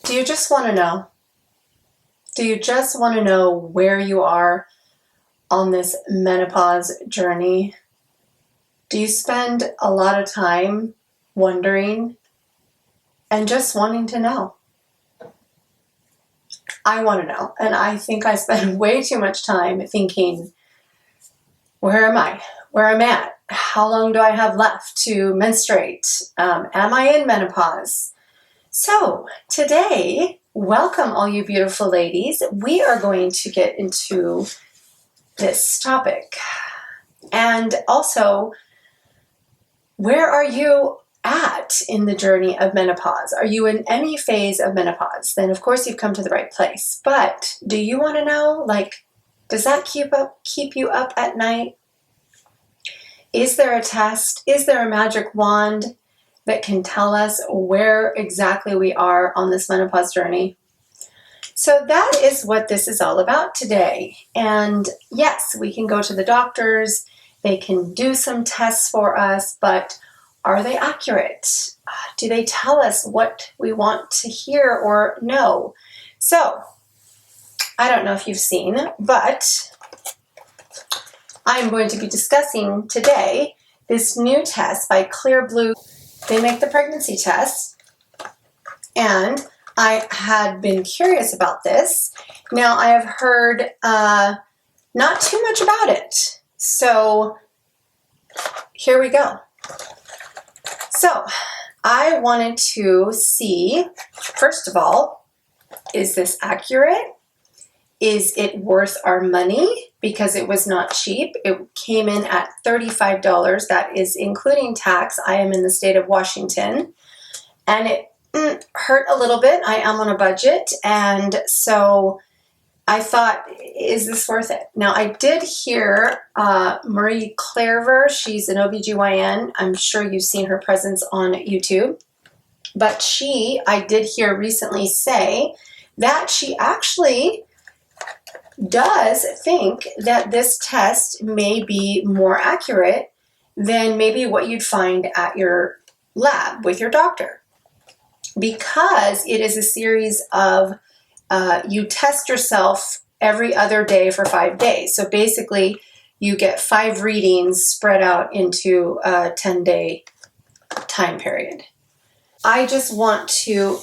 Do you just want to know? Do you just want to know where you are on this menopause journey? Do you spend a lot of time wondering and just wanting to know? I want to know, and I think I spend way too much time thinking, where am I? Where I'm at? How long do I have left to menstruate? Am I in menopause? So today, welcome all you beautiful ladies. We are going to get into this topic. And also, where are you at in the journey of menopause? Are you in any phase of menopause? Then of course you've come to the right place. But do you want to know, does that keep you up at night? Is there a test? Is there a magic wand that can tell us where exactly we are on this menopause journey? So that is what this is all about today. And yes, we can go to the doctors, they can do some tests for us, but are they accurate? Do they tell us what we want to hear or know? So I don't know if you've seen, but I'm going to be discussing today this new test by CLEARBLUE. They make the pregnancy test, and I had been curious about this. Now I have heard not too much about it. So here we go. So I wanted to see, first of all, is this accurate? Is it worth our money? Because it was not cheap. It came in at $35. That is including tax. I am in the state of Washington. And it hurt a little bit. I am on a budget. And so I thought, is this worth it? Now, I did hear Marie Clairver. She's an OBGYN. I'm sure you've seen her presence on YouTube. But I did hear recently say that she actually does think that this test may be more accurate than maybe what you'd find at your lab with your doctor, because it is a series of you test yourself every other day for 5 days. So basically you get 5 readings spread out into a 10-day time period. I just want to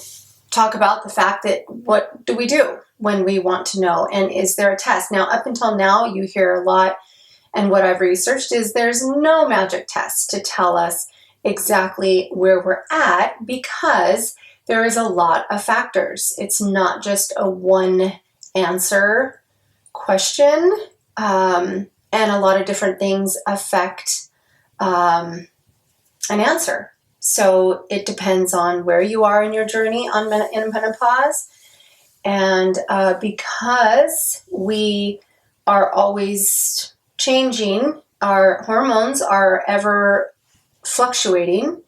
talk about the fact that what do we do when we want to know, and is there a test? Now, up until now, you hear a lot, and what I've researched is there's no magic test to tell us exactly where we're at, because there is a lot of factors. It's not just a one answer question, and a lot of different things affect an answer. So it depends on where you are in your journey in menopause. And because we are always changing, our hormones are ever fluctuating,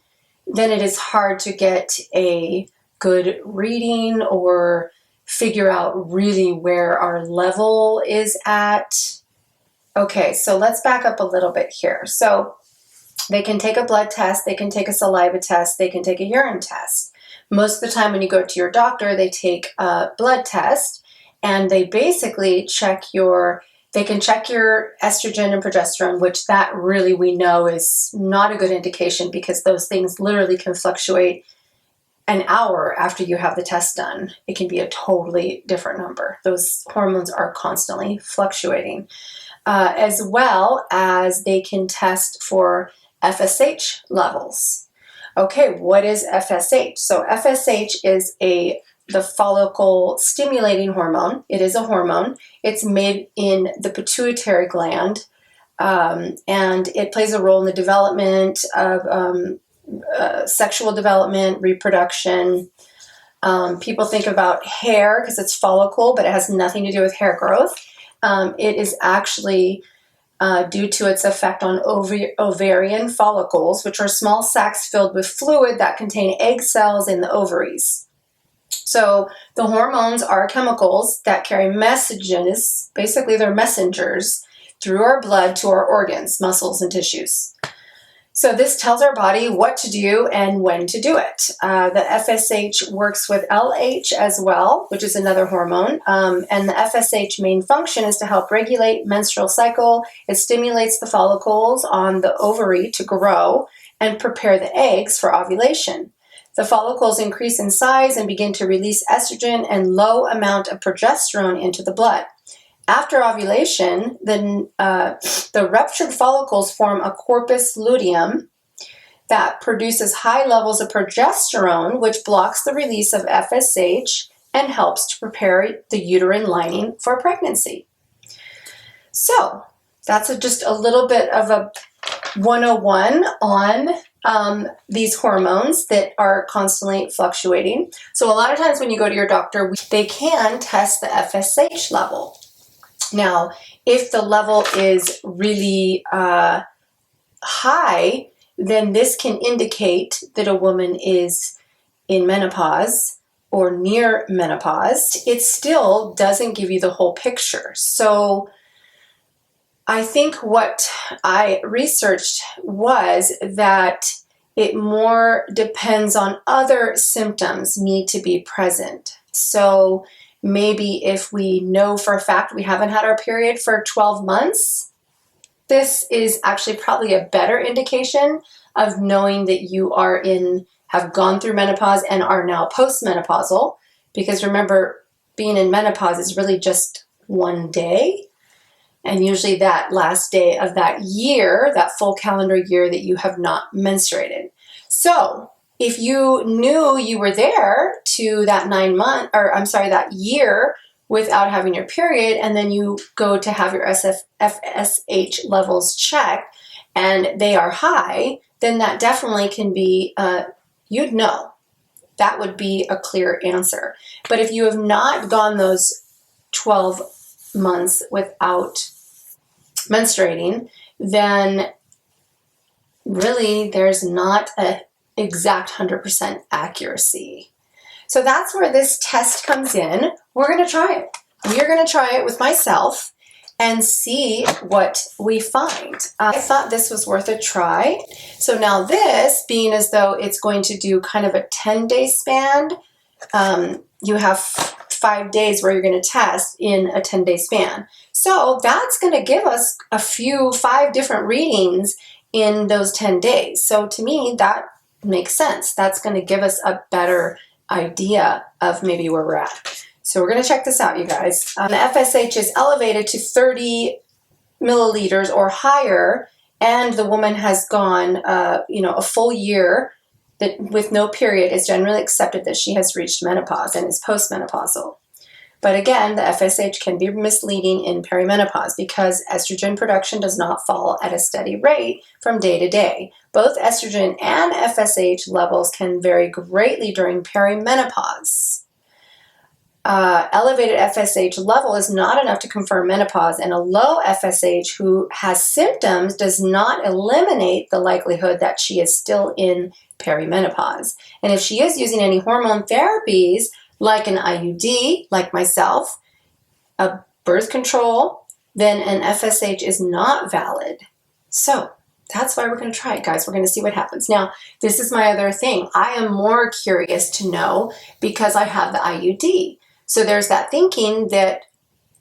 then it is hard to get a good reading or figure out really where our level is at. Okay, so let's back up a little bit here. So they can take a blood test, they can take a saliva test, they can take a urine test. Most of the time when you go to your doctor, they take a blood test, and they basically they can check your estrogen and progesterone, which that really we know is not a good indication, because those things literally can fluctuate an hour after you have the test done. It can be a totally different number. Those hormones are constantly fluctuating. As well as they can test for FSH levels. Okay, what is FSH? So FSH is the follicle stimulating hormone. It is a hormone. It's made in the pituitary gland, and it plays a role in the development of sexual development, reproduction. People think about hair because it's follicle, but it has nothing to do with hair growth. It is actually due to its effect on ovarian follicles, which are small sacs filled with fluid that contain egg cells in the ovaries. So the hormones are chemicals that carry messages, basically they're messengers, through our blood to our organs, muscles, and tissues. So this tells our body what to do and when to do it. The FSH works with LH as well, which is another hormone. And the FSH main function is to help regulate menstrual cycle. It stimulates the follicles on the ovary to grow and prepare the eggs for ovulation. The follicles increase in size and begin to release estrogen and low amount of progesterone into the blood. After ovulation, the ruptured follicles form a corpus luteum that produces high levels of progesterone, which blocks the release of FSH and helps to prepare the uterine lining for pregnancy. So that's just a little bit of a 101 on these hormones that are constantly fluctuating. So a lot of times when you go to your doctor, they can test the FSH level. Now, if the level is really high, then this can indicate that a woman is in menopause or near menopause. It still doesn't give you the whole picture. So I think what I researched was that it more depends on other symptoms need to be present. So maybe if we know for a fact we haven't had our period for 12 months, this is actually probably a better indication of knowing that you have gone through menopause and are now postmenopausal. Because remember, being in menopause is really just one day. And usually that last day of that year, that full calendar year that you have not menstruated. So if you knew you were there to that that year without having your period, and then you go to have your FSH levels checked and they are high, then that definitely can be, you'd know. That would be a clear answer. But if you have not gone those 12 months without menstruating, then really there's not an exact 100% accuracy. So that's where this test comes in. We're going to try it. We are going to try it with myself and see what we find. I thought this was worth a try. So now this, being as though it's going to do kind of a 10-day span, you have 5 days where you're going to test in a 10-day span. So that's going to give us 5 different readings in those 10 days. So to me, that makes sense. That's going to give us a better idea of maybe where we're at. So we're going to check this out, you guys. The FSH is elevated to 30 milliliters or higher, and the woman has gone, a full year with no period. It's generally accepted that she has reached menopause and is postmenopausal. But again, the FSH can be misleading in perimenopause because estrogen production does not fall at a steady rate from day to day. Both estrogen and FSH levels can vary greatly during perimenopause. Elevated FSH level is not enough to confirm menopause, and a low FSH who has symptoms does not eliminate the likelihood that she is still in perimenopause. And if she is using any hormone therapies, like an IUD, like myself, a birth control, then an FSH is not valid. So that's why we're going to try it, guys. We're going to see what happens. Now, this is my other thing. I am more curious to know because I have the IUD. So there's that thinking that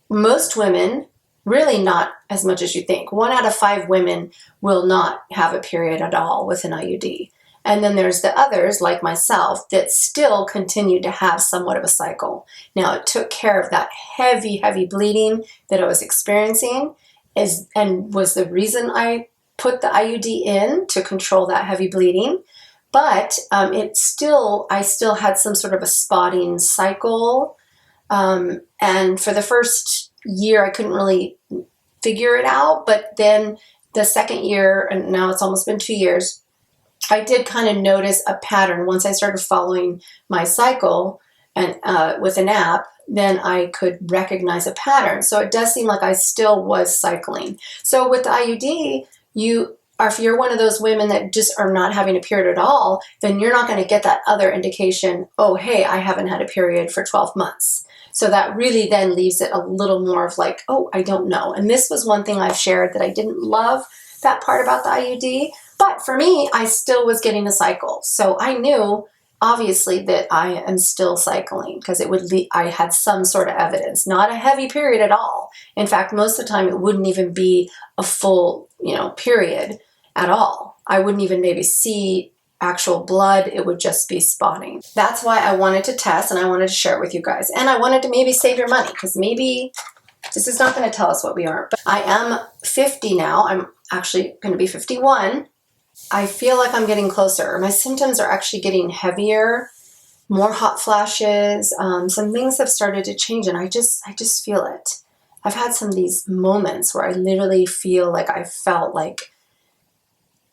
most women, really not as much as you think. 1 out of 5 women will not have a period at all with an IUD. And then there's the others, like myself, that still continue to have somewhat of a cycle. Now, it took care of that heavy, heavy bleeding that I was experiencing and was the reason I put the IUD in to control that heavy bleeding. But I still had some sort of a spotting cycle. And for the first year, I couldn't really figure it out. But then the second year, and now it's almost been 2 years, I did kind of notice a pattern. Once I started following my cycle and with an app, then I could recognize a pattern. So it does seem like I still was cycling. So with the IUD, if you're one of those women that just are not having a period at all, then you're not going to get that other indication, oh, hey, I haven't had a period for 12 months. So that really then leaves it a little more of like, oh, I don't know. And this was one thing I've shared that I didn't love that part about the IUD, But for me, I still was getting a cycle. So I knew obviously that I am still cycling because I had some sort of evidence, not a heavy period at all. In fact, most of the time it wouldn't even be a full, period at all. I wouldn't even maybe see actual blood. It would just be spotting. That's why I wanted to test and I wanted to share it with you guys. And I wanted to maybe save your money because maybe this is not going to tell us what we are. But I am 50 now. I'm actually going to be 51. I feel like I'm getting closer. My symptoms are actually getting heavier, more hot flashes. Some things have started to change and I just feel it. I've had some of these moments where I literally feel like I felt like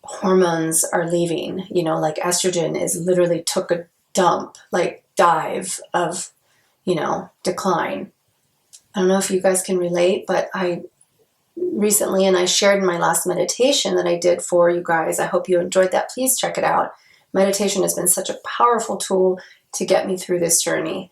hormones are leaving, like estrogen is literally took a dump, like dive of, decline. I don't know if you guys can relate, but I recently, and I shared in my last meditation that I did for you guys. I hope you enjoyed that. Please check it out. Meditation has been such a powerful tool to get me through this journey.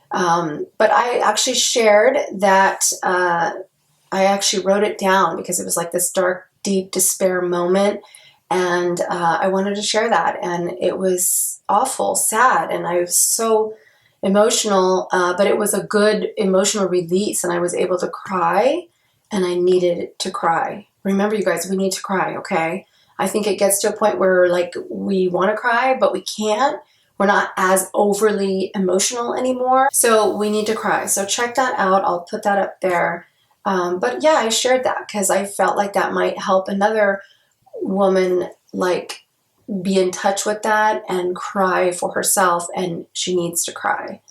But I actually shared that I actually wrote it down because it was like this dark, deep despair moment. And I wanted to share that. And it was awful, sad. And I was so emotional, but it was a good emotional release. And I was able to cry. And I needed to cry. Remember, you guys, we need to cry, okay? I think it gets to a point where, like, we want to cry, but we can't. We're not as overly emotional anymore. So we need to cry. So check that out. I'll put that up there. But yeah, I shared that because I felt like that might help another woman, like, be in touch with that and cry for herself. And she needs to cry.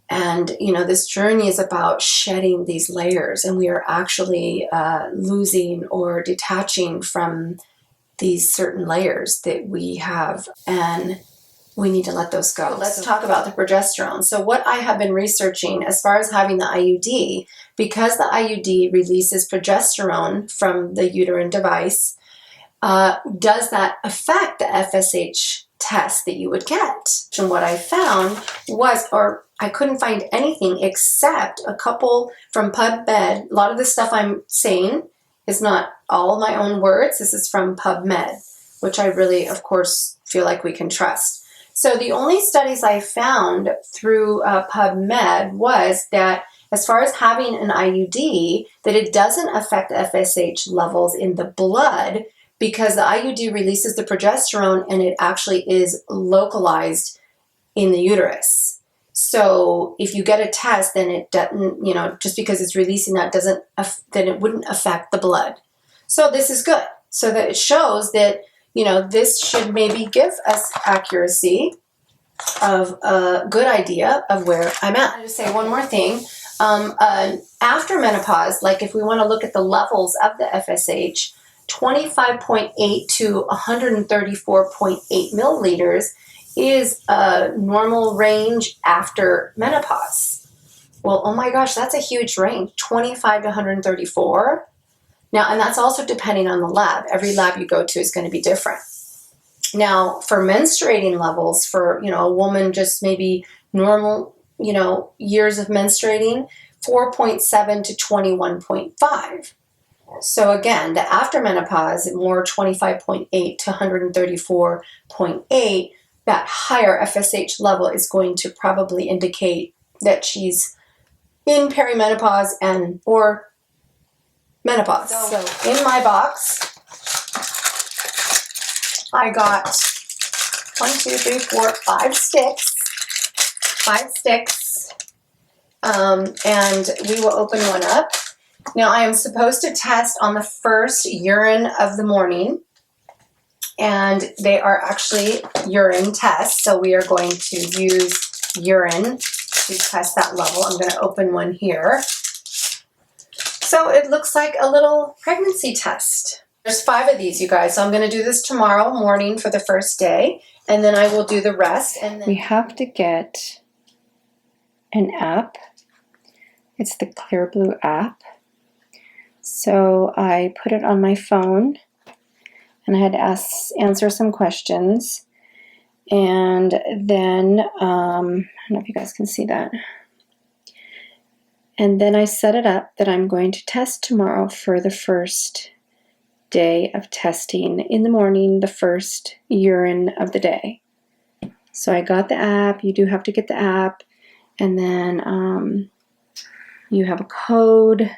And, this journey is about shedding these layers, and we are actually losing or detaching from these certain layers that we have, and we need to let those go. Let's talk about the progesterone. So what I have been researching as far as having the IUD, because the IUD releases progesterone from the uterine device, does that affect the FSH test that you would get? And what I found was, or I couldn't find anything except a couple from PubMed. A lot of the stuff I'm saying is not all my own words. This is from PubMed, which I really, of course, feel like we can trust. So the only studies I found through PubMed was that as far as having an IUD, that it doesn't affect FSH levels in the blood, because the IUD releases the progesterone and it actually is localized in the uterus. So if you get a test, then it doesn't, just because it's releasing that then it wouldn't affect the blood. So this is good. So that it shows that, this should maybe give us accuracy of a good idea of where I'm at. I'll just say one more thing. After menopause, like if we want to look at the levels of the FSH, 25.8 to 134.8 milliliters is a normal range after menopause. Well, oh my gosh, that's a huge range, 25 to 134. Now, and that's also depending on the lab. Every lab you go to is going to be different. Now, for menstruating levels, for, a woman just maybe normal, years of menstruating, 4.7 to 21.5. So again, the after menopause, more 25.8 to 134.8, that higher FSH level is going to probably indicate that she's in perimenopause and or menopause. So in my box, I got 1, 2, 3, 4, 5 sticks. 5 sticks. And we will open one up. Now, I am supposed to test on the first urine of the morning, and they are actually urine tests, so we are going to use urine to test that level. I'm going to open one here. So it looks like a little pregnancy test. There's 5 of these, you guys, so I'm going to do this tomorrow morning for the first day, and then I will do the rest. And then we have to get an app. It's the ClearBlue app. So I put it on my phone, and I had to answer some questions. And then, I don't know if you guys can see that. And then I set it up that I'm going to test tomorrow for the first day of testing in the morning, the first urine of the day. So I got the app. You do have to get the app, and then you have a code,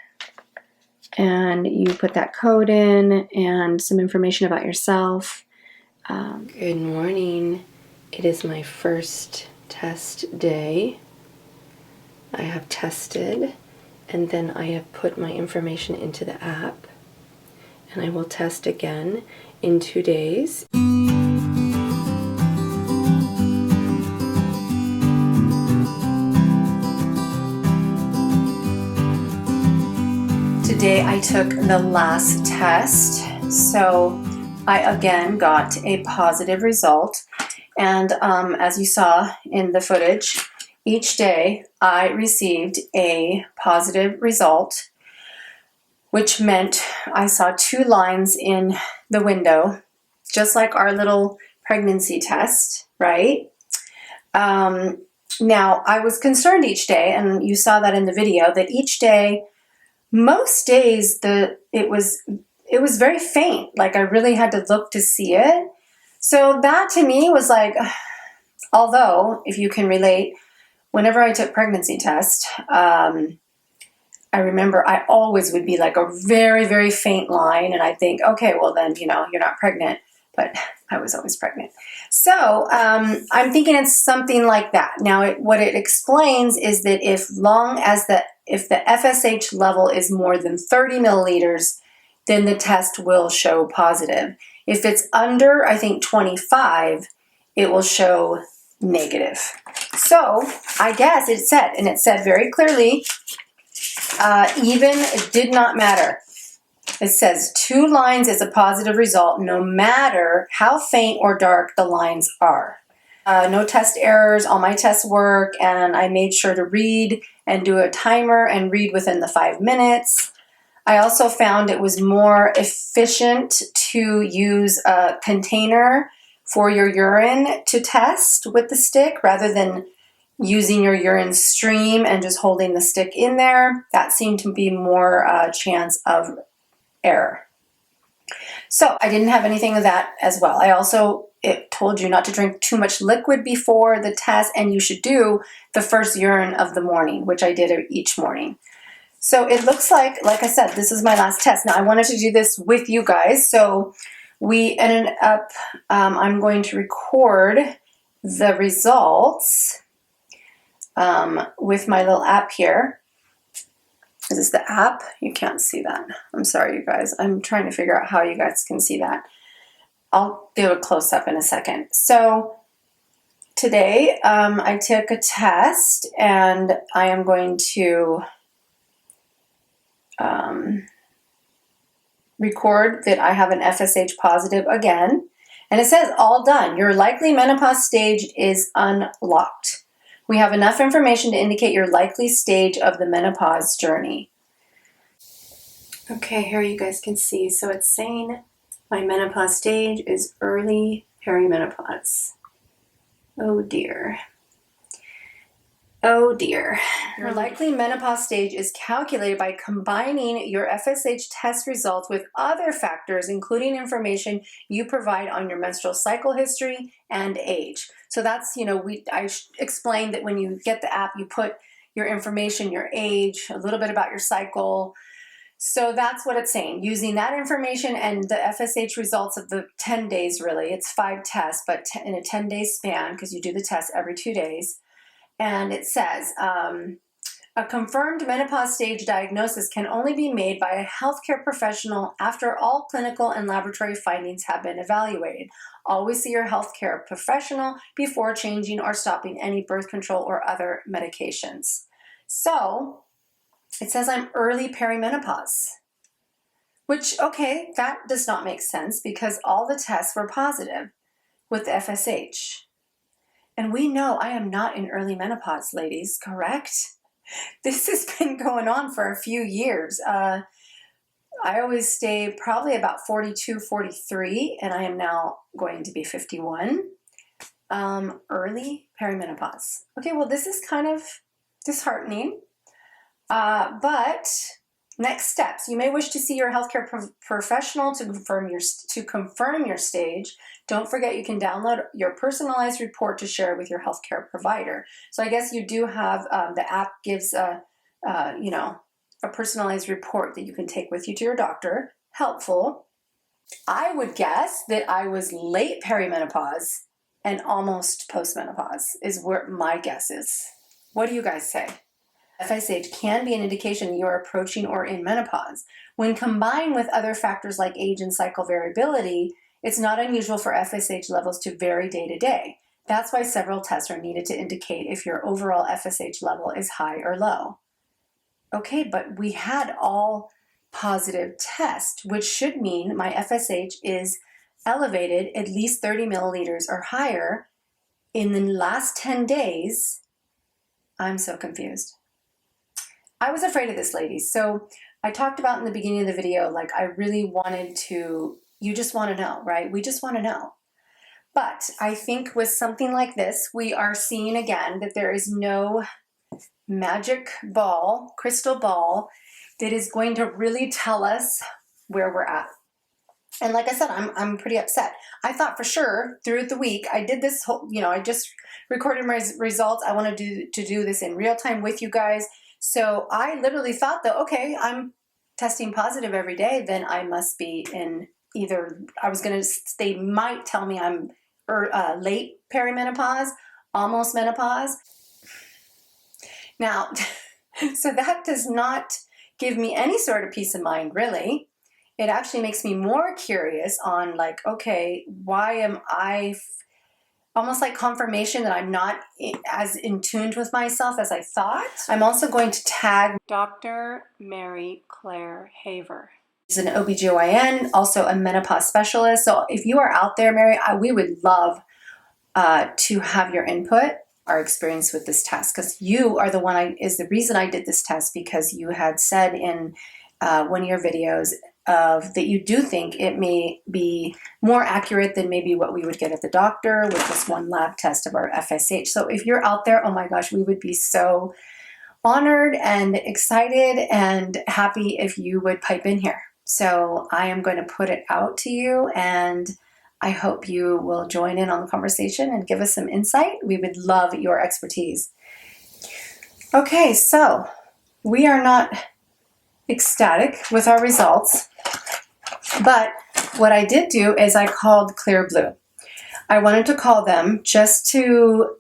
and you put that code in and some information about yourself. Good morning. It is my first test day. I have tested, and then I have put my information into the app, and I will test again in 2 days. Today I took the last test, so I again got a positive result, and as you saw in the footage, each day I received a positive result, which meant I saw 2 lines in the window, just like our little pregnancy test, right? Now, I was concerned each day, and you saw that in the video, that each day, most days, it was very faint. Like I really had to look to see it. So that to me was like, although if you can relate, whenever I took pregnancy test, I remember I always would be like a very, very faint line, and I think, okay, well then, you know, you're not pregnant, but I was always pregnant. So I'm thinking it's something like that. Now, what it explains is that if the FSH level is more than 30 milliliters, then the test will show positive. If it's under, I think, 25, it will show negative. So I guess it said very clearly, it did not matter. It says 2 lines is a positive result no matter how faint or dark the lines are. No test errors, all my tests work, and I made sure to read and do a timer and read within the 5 minutes. I also found it was more efficient to use a container for your urine to test with the stick rather than using your urine stream and just holding the stick in there. That seemed to be more chance of error. So I didn't have anything of that as well. It told you not to drink too much liquid before the test, and you should do the first urine of the morning, which I did each morning. So it looks like I said, this is my last test. Now I wanted to do this with you guys. So we ended up, I'm going to record the results with my little app here. Is this the app? You can't see that. I'm sorry, you guys. I'm trying to figure out how you guys can see that. I'll do a close-up in a second. So today I took a test, and I am going to record that I have an FSH positive again. And it says, all done. Your likely menopause stage is unlocked. We have enough information to indicate your likely stage of the menopause journey. Okay, here you guys can see. So it's saying my menopause stage is early perimenopause. Oh dear. Oh dear. Your likely menopause stage is calculated by combining your FSH test results with other factors, including information you provide on your menstrual cycle history and age. So that's, I explained that when you get the app, you put your information, your age, a little bit about your cycle. So that's what it's saying. Using that information and the FSH results of the 10 days, really, it's 5 tests, but in a 10-day span, because you do the test every 2 days. And it says, a confirmed menopause stage diagnosis can only be made by a healthcare professional after all clinical and laboratory findings have been evaluated. Always see your healthcare professional before changing or stopping any birth control or other medications. So it says I'm early perimenopause, which, okay, that does not make sense because all the tests were positive with the FSH. And we know I am not in early menopause, ladies, correct? This has been going on for a few years. I always stay probably about 42, 43, and I am now going to be 51. Early perimenopause. Okay, well, this is kind of disheartening, but Next steps. You may wish to see your healthcare professional to confirm your stage. Don't forget you can download your personalized report to share with your healthcare provider. So I guess you do have, the app gives a personalized report that you can take with you to your doctor. Helpful. I would guess that I was late perimenopause and almost postmenopause is where my guess is. What do you guys say? FSH can be an indication you are approaching or in menopause. When combined with other factors like age and cycle variability, it's not unusual for FSH levels to vary day to day. That's why several tests are needed to indicate if your overall FSH level is high or low. Okay, but we had all positive tests, which should mean my FSH is elevated at least 30 milliliters or higher in the last 10 days. I'm so confused. I was afraid of this, ladies. So I talked about in the beginning of the video, like I really wanted to, you just want to know, right? We just want to know. But I think with something like this, we are seeing again that there is no magic ball, crystal ball, that is going to really tell us where we're at. And like I said, I'm pretty upset. I thought for sure through the week, I did this whole, I just recorded my results. I wanted to do this in real time with you guys. So I literally thought that, okay, I'm testing positive every day, then I must be in either, they might tell me I'm late perimenopause, almost menopause. Now, so that does not give me any sort of peace of mind, really. It actually makes me more curious on like, okay, why am I almost like confirmation that I'm not as in tune with myself as I thought. I'm also going to tag Dr. Mary Claire Haver. She's an OBGYN, also a menopause specialist. So if you are out there, Mary, we would love to have your input, our experience with this test, because you are the one is the reason I did this test, because you had said in one of your videos that you do think it may be more accurate than maybe what we would get at the doctor with just one lab test of our FSH. So if you're out there, oh my gosh, we would be so honored and excited and happy if you would pipe in here. So I am going to put it out to you, and I hope you will join in on the conversation and give us some insight. We would love your expertise. Okay, so we are not ecstatic with our results, but what I did do is I called CLEARBLUE. I wanted to call them just to,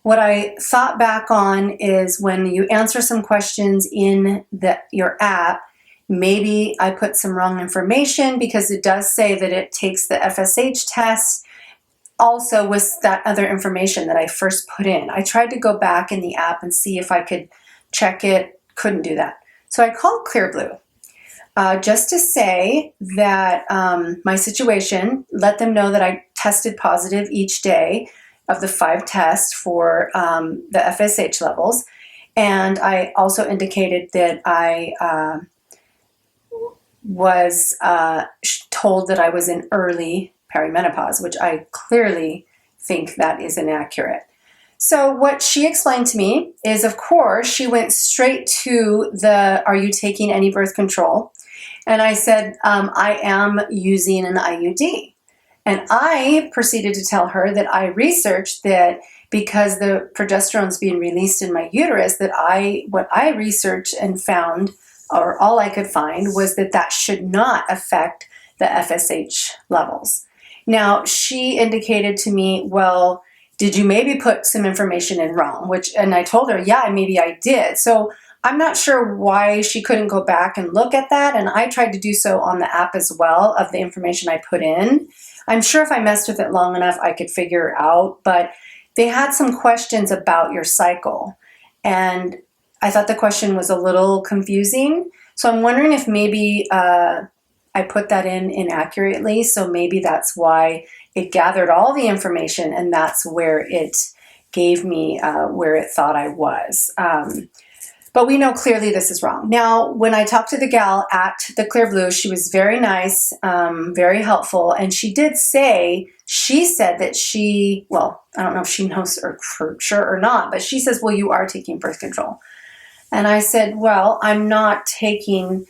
what I thought back on is when you answer some questions in your app, maybe I put some wrong information, because it does say that it takes the FSH test also with that other information that I first put in. I tried to go back in the app and see if I could check it, couldn't do that. So I called CLEARBLUE just to say that my situation, let them know that I tested positive each day of the 5 tests for the FSH levels. And I also indicated that I was told that I was in early perimenopause, which I clearly think that is inaccurate. So what she explained to me is, of course, she went straight to are you taking any birth control? And I said, I am using an IUD. And I proceeded to tell her that I researched that because the progesterone is being released in my uterus, that what I researched and found, or all I could find, was that should not affect the FSH levels. Now, she indicated to me, well, did you maybe put some information in wrong? And I told her, yeah, maybe I did. So I'm not sure why she couldn't go back and look at that. And I tried to do so on the app as well, of the information I put in. I'm sure if I messed with it long enough, I could figure it out. But they had some questions about your cycle. And I thought the question was a little confusing. So I'm wondering if maybe I put that in inaccurately. So maybe that's why it gathered all the information, and that's where it gave me where it thought I was. But we know clearly this is wrong. Now, when I talked to the gal at the CLEARBLUE, she was very nice, very helpful. And she said that well, I don't know if she knows for sure or not, but she says, well, you are taking birth control. And I said, well, I'm not taking,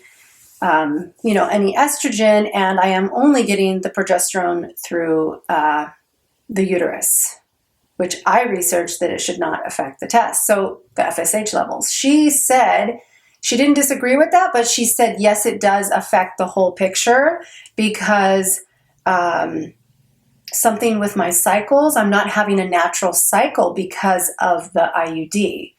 you know, any estrogen, and I am only getting the progesterone through the uterus, which I researched that it should not affect the test. So the FSH levels. She said, she didn't disagree with that, but she said, yes, it does affect the whole picture because something with my cycles, I'm not having a natural cycle because of the IUD,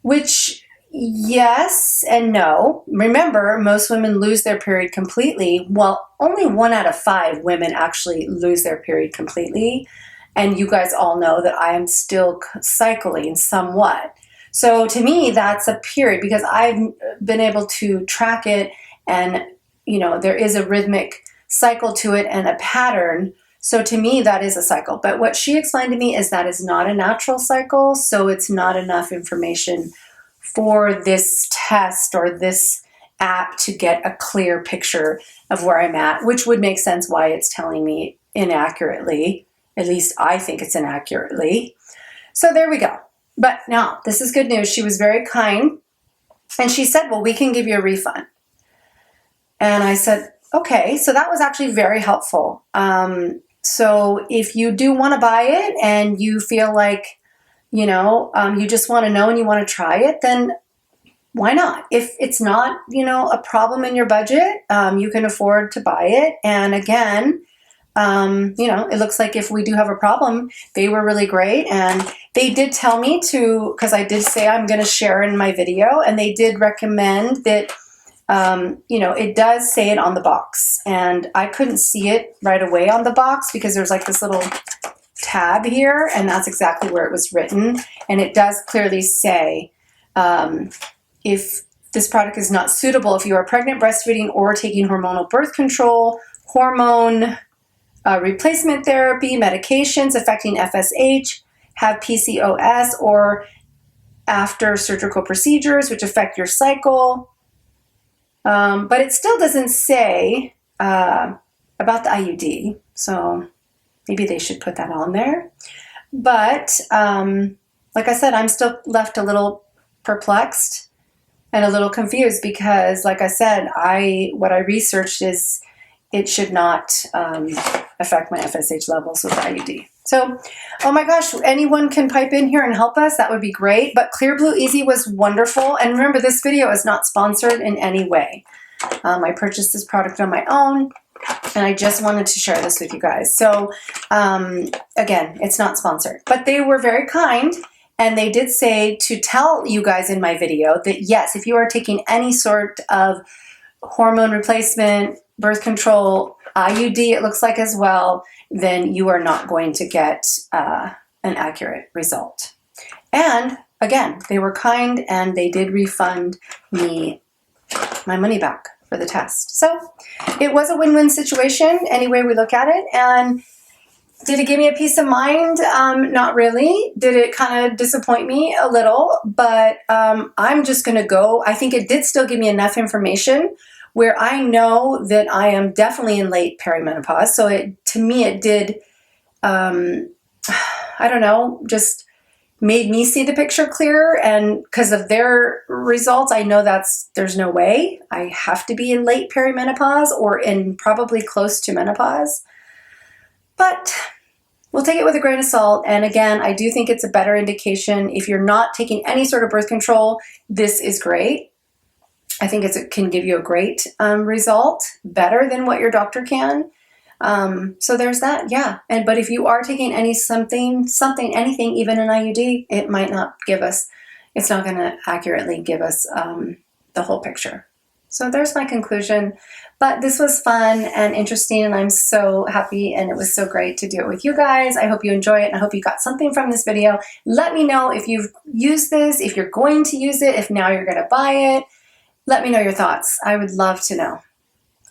which yes and no. Remember, most women lose their period completely. Well, only 1 out of 5 women actually lose their period completely. And you guys all know that I am still cycling somewhat. So to me, that's a period because I've been able to track it, and you know, there is a rhythmic cycle to it and a pattern. So to me, that is a cycle. But what she explained to me is that is not a natural cycle, so it's not enough information for this test or this app to get a clear picture of where I'm at, which would make sense why it's telling me inaccurately. At least I think it's inaccurately. So there we go. But now, this is good news. She was very kind, and she said, well, we can give you a refund. And I said, okay. So that was actually very helpful. So if you do want to buy it and you feel like, you know, you just want to know and you want to try it, then why not? If it's not, you know, a problem in your budget, you can afford to buy it. And again, you know, it looks like if we do have a problem, they were really great. And they did tell me to, because I did say I'm going to share in my video, and they did recommend that, you know, it does say it on the box. And I couldn't see it right away on the box because there's like this little tab here, and that's exactly where it was written. And it does clearly say, if this product is not suitable if you are pregnant, breastfeeding, or taking hormonal birth control, hormone replacement therapy, medications affecting FSH, have PCOS, or after surgical procedures which affect your cycle. But it still doesn't say about the IUD, so maybe they should put that on there. But like I said, I'm still left a little perplexed and a little confused because, like I said, what I researched is it should not affect my FSH levels with IUD. So, oh my gosh, anyone can pipe in here and help us. That would be great. But ClearBlue Easy was wonderful. And remember, this video is not sponsored in any way. I purchased this product on my own, and I just wanted to share this with you guys. So, again, it's not sponsored. But they were very kind, and they did say to tell you guys in my video that, yes, if you are taking any sort of hormone replacement, birth control, IUD, it looks like as well, then you are not going to get an accurate result. And again, they were kind, and they did refund me my money back for the test. So it was a win-win situation any way we look at it. And did it give me a peace of mind? Not really. Did it kind of disappoint me a little? But I'm just going to go. I think it did still give me enough information where I know that I am definitely in late perimenopause. So to me, it did, I don't know, just made me see the picture clearer. And because of their results, I know there's no way. I have to be in late perimenopause or in probably close to menopause. But we'll take it with a grain of salt. And again, I do think it's a better indication. If you're not taking any sort of birth control, this is great. I think it can give you a great result, better than what your doctor can. So there's that, yeah. But if you are taking anything, even an IUD, it might not give us, it's not going to accurately give us the whole picture. So there's my conclusion. But this was fun and interesting, and I'm so happy, and it was so great to do it with you guys. I hope you enjoy it, and I hope you got something from this video. Let me know if you've used this, if you're going to use it, if now you're going to buy it. Let me know your thoughts. I would love to know.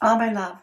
All my love.